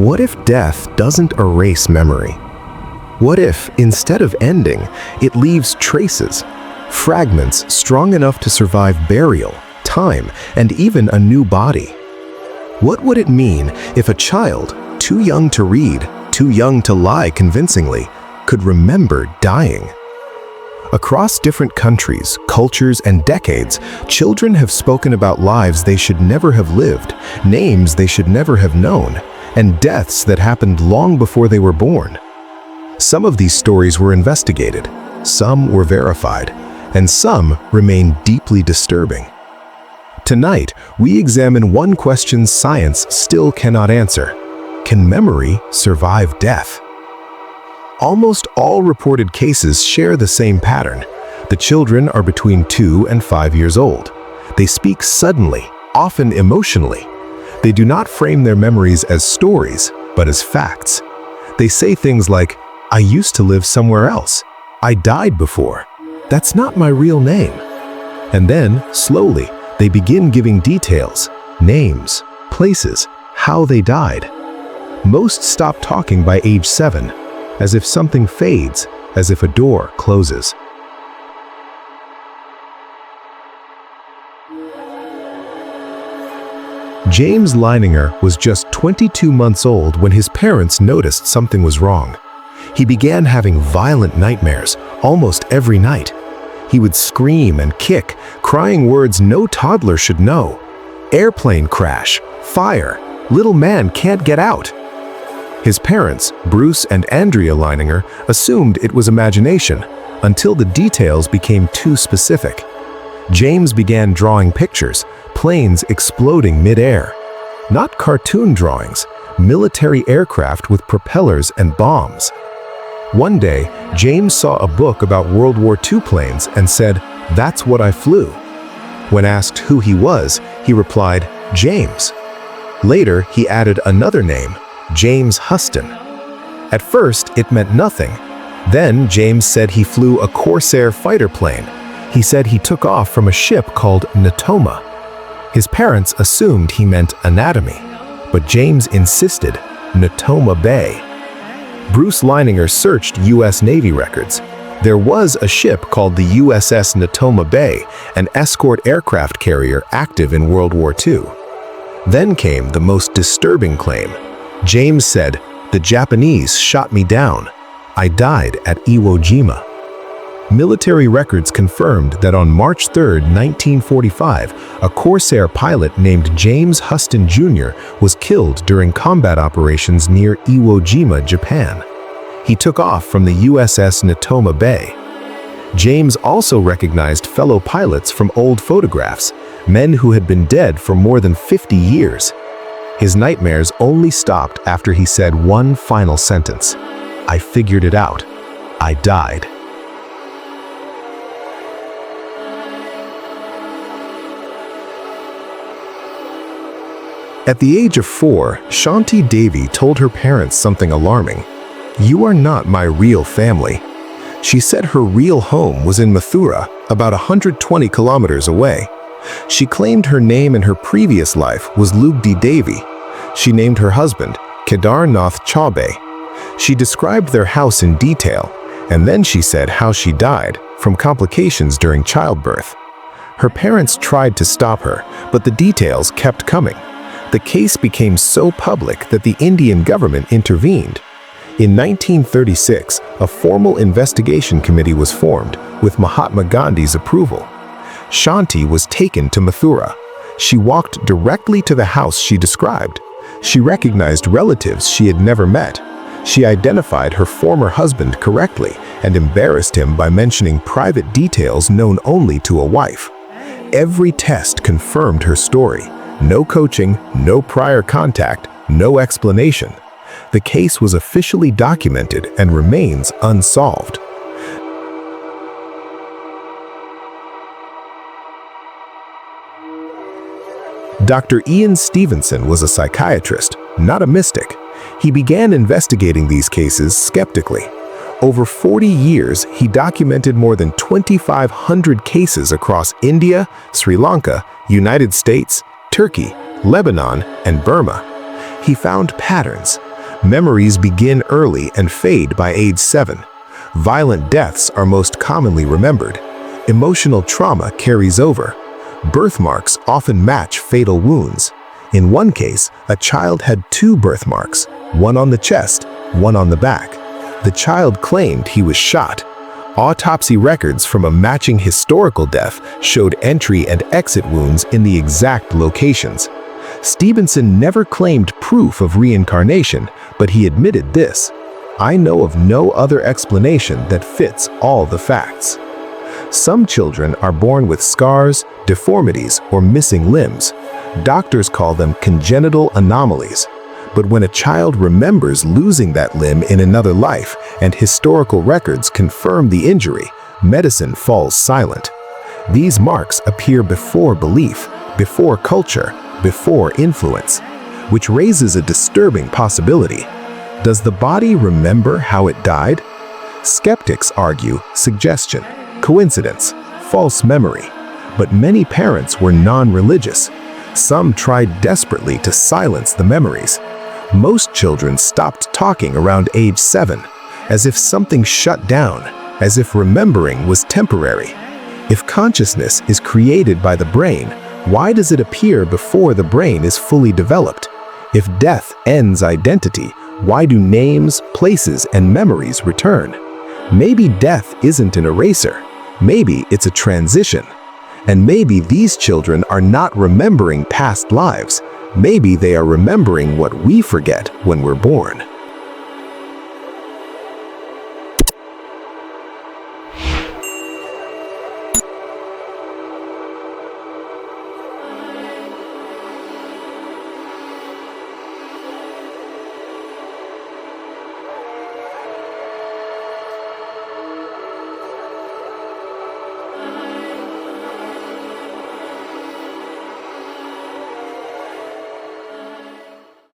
What if death doesn't erase memory? What if, instead of ending, it leaves traces, fragments strong enough to survive burial, time, and even a new body? What would it mean if a child, too young to read, too young to lie convincingly, could remember dying? Across different countries, cultures, and decades, children have spoken about lives they should never have lived, names they should never have known, and deaths that happened long before they were born. Some of these stories were investigated, some were verified, and some remain deeply disturbing. Tonight, we examine one question science still cannot answer. Can memory survive death? Almost all reported cases share the same pattern. The children are between 2 and 5 years old. They speak suddenly, often emotionally. They do not frame their memories as stories, but as facts. They say things like, "I used to live somewhere else. I died before. That's not my real name." And then, slowly, they begin giving details, names, places, how they died. Most stop talking by age 7, as if something fades, as if a door closes. James Leininger was just 22 months old when his parents noticed something was wrong. He began having violent nightmares almost every night. He would scream and kick, crying words no toddler should know. Airplane crash, fire, little man can't get out. His parents, Bruce and Andrea Leininger, assumed it was imagination until the details became too specific. James began drawing pictures, planes exploding mid-air. Not cartoon drawings, military aircraft with propellers and bombs. One day, James saw a book about World War II planes and said, "That's what I flew." When asked who he was, he replied, "James." Later, he added another name, James Huston. At first, it meant nothing. Then, James said he flew a Corsair fighter plane. He said he took off from a ship called Natoma. His parents assumed he meant anatomy, but James insisted, Natoma Bay. Bruce Leininger searched U.S. Navy records. There was a ship called the USS Natoma Bay, an escort aircraft carrier active in World War II. Then came the most disturbing claim. James said, "The Japanese shot me down. I died at Iwo Jima." Military records confirmed that on March 3, 1945, a Corsair pilot named James Huston Jr. was killed during combat operations near Iwo Jima, Japan. He took off from the USS Natoma Bay. James also recognized fellow pilots from old photographs, men who had been dead for more than 50 years. His nightmares only stopped after he said one final sentence, "I figured it out. I died." At the age of 4, Shanti Devi told her parents something alarming. "You are not my real family." She said her real home was in Mathura, about 120 kilometers away. She claimed her name in her previous life was Lugdi Devi. She named her husband Kedarnath Chaube. She described their house in detail, and then she said how she died from complications during childbirth. Her parents tried to stop her, but the details kept coming. The case became so public that the Indian government intervened. In 1936, a formal investigation committee was formed with Mahatma Gandhi's approval. Shanti was taken to Mathura. She walked directly to the house she described. She recognized relatives she had never met. She identified her former husband correctly and embarrassed him by mentioning private details known only to a wife. Every test confirmed her story. No coaching, no prior contact, no explanation. The case was officially documented and remains unsolved. Dr. Ian Stevenson was a psychiatrist, not a mystic. He began investigating these cases skeptically. Over 40 years, he documented more than 2,500 cases across India, Sri Lanka, United States, Turkey, Lebanon, and Burma. He found patterns, Memories begin early and fade by age 7. Violent deaths are most commonly remembered. Emotional trauma carries over. Birthmarks often match fatal wounds. In one case, a child had 2 birthmarks, one on the chest, one on the back. The child claimed he was shot. Autopsy records from a matching historical death showed entry and exit wounds in the exact locations. Stevenson never claimed proof of reincarnation, but he admitted this: "I know of no other explanation that fits all the facts." Some children are born with scars, deformities, or missing limbs. Doctors call them congenital anomalies. But when a child remembers losing that limb in another life and historical records confirm the injury, medicine falls silent. These marks appear before belief, before culture, before influence, which raises a disturbing possibility. Does the body remember how it died? Skeptics argue suggestion, coincidence, false memory. But many parents were non-religious. Some tried desperately to silence the memories. Most children stopped talking around age 7, as if something shut down, as if remembering was temporary. If consciousness is created by the brain, why does it appear before the brain is fully developed? If death ends identity, why do names, places, and memories return? Maybe death isn't an eraser. Maybe it's a transition. And maybe these children are not remembering past lives. Maybe they are remembering what we forget when we're born.